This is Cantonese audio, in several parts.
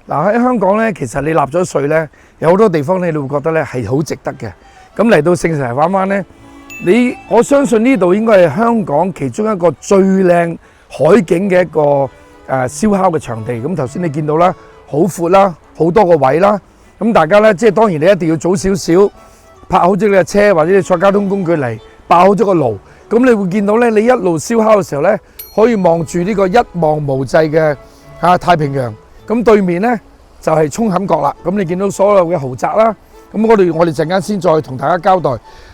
嗱喺香港咧，其實你納咗稅咧，有好多地方你會覺得咧係好值得嘅。咁嚟到聖士提反灣咧，我相信呢度應該係香港其中一個最靚海景嘅一個燒烤嘅場地。咁頭先你見到啦，好闊啦，好多個位啦。咁大家咧，即係當然你一定要早少少泊好咗你嘅車，或者你坐交通工具嚟爆好咗個爐。咁你會見到咧，你一路燒烤嘅時候咧，可以望住呢個一望無際嘅太平洋。咁對面咧就係舂坎角啦。咁你見到所有嘅豪宅啦。咁我哋陣間先再同大家交代。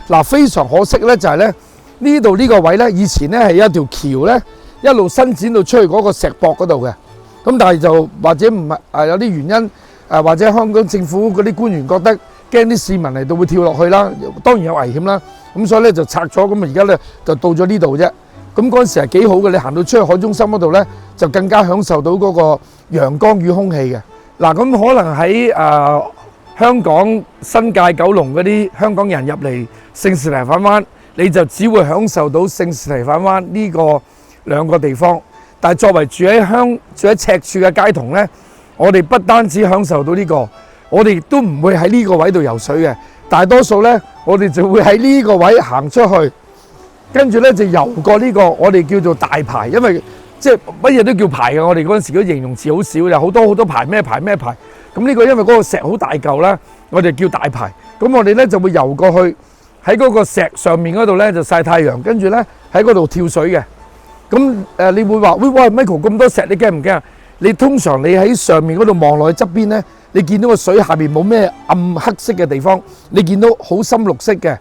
嗱，非常可惜咧，就係咧呢度呢個位咧，以前咧係一條橋咧，一路伸展到出去嗰個石駁嗰度嘅。咁但係就或者唔係有啲原因或者香港政府嗰啲官員覺得驚啲市民嚟到會跳落去啦，當然有危險啦。咁所以咧就拆咗，咁而家咧就到咗呢度啫。咁嗰陣時係幾好嘅，你行到出去海中心嗰度咧，就更加享受到嗰個陽光與空氣嘅。嗱，咁可能喺香港新界九龍嗰啲香港人入嚟聖士提反灣，你就只會享受到聖士提反灣呢個兩個地方。但係作為住喺赤柱嘅街童咧，我哋不單止享受到呢個，我哋亦都唔會喺呢個位度游水嘅。大多數咧，我哋就會喺呢個位行出去，跟住咧就游過呢個我哋叫做大排，因為即係乜嘢都叫排嘅。我哋嗰陣時嗰形容詞好少，有好多排咩排咩排。咁呢個因為嗰個石好大嚿啦，我哋叫大排。咁我哋咧就會游過去，喺嗰個石上面嗰度咧就曬太陽，跟住咧喺嗰度跳水嘅。咁你會話喂 Michael 咁多石，你驚唔驚啊？你通常你喺上面嗰度望落去側邊咧，你見到個水下面冇咩暗黑色嘅地方，你見到好深綠色嘅，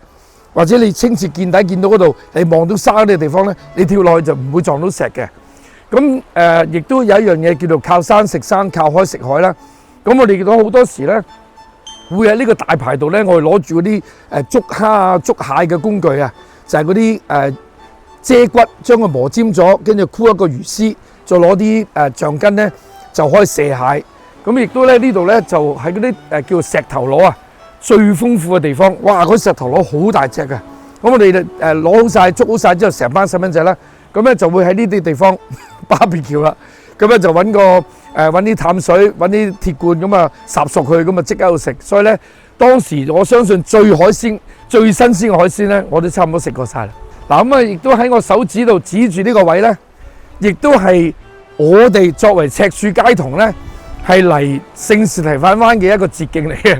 或者你清澈見底見到嗰度你望到沙嗰啲地方咧，你跳落去就唔會撞到石嘅。咁亦都有一樣嘢叫做靠山食山，靠海食海啦。咁我哋見到好多時咧，會喺呢個大排度咧，我哋攞住嗰啲捉蝦啊、捉蟹嘅工具啊，就係嗰啲遮骨，將佢磨尖咗，跟住箍一個魚絲，再攞啲橡筋咧就可以射蟹。咁亦都咧呢度咧就喺嗰啲叫做石頭螺啊，最豐富嘅地方。哇！嗰石頭螺好大隻嘅。咁我哋攞好晒、捉好晒之後，成班細蚊仔啦，咁咧就會喺呢啲地方BBQ啦。咁咧就揾啲淡水，揾啲鐵罐咁啊，烚熟佢，咁啊即刻去食。所以咧，當時我相信最新鮮嘅海鮮咧，我都差唔多食過晒啦。嗱，咁啊，亦都喺我手指度指住呢個位咧，亦都係我哋作為赤柱街童咧，係嚟聖士提反灣嘅一個捷徑嚟嘅。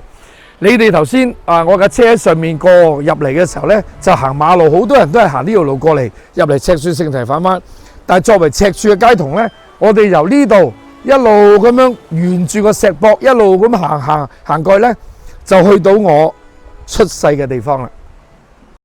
你哋頭先我架車喺上面過入嚟嘅時候咧，就行馬路，好多人都係行呢條路過嚟入嚟赤柱聖士提反灣。但係作為赤柱嘅街童咧，我哋由呢度一路咁樣沿住個石駁一路咁行過去咧，就去到我出世嘅地方啦。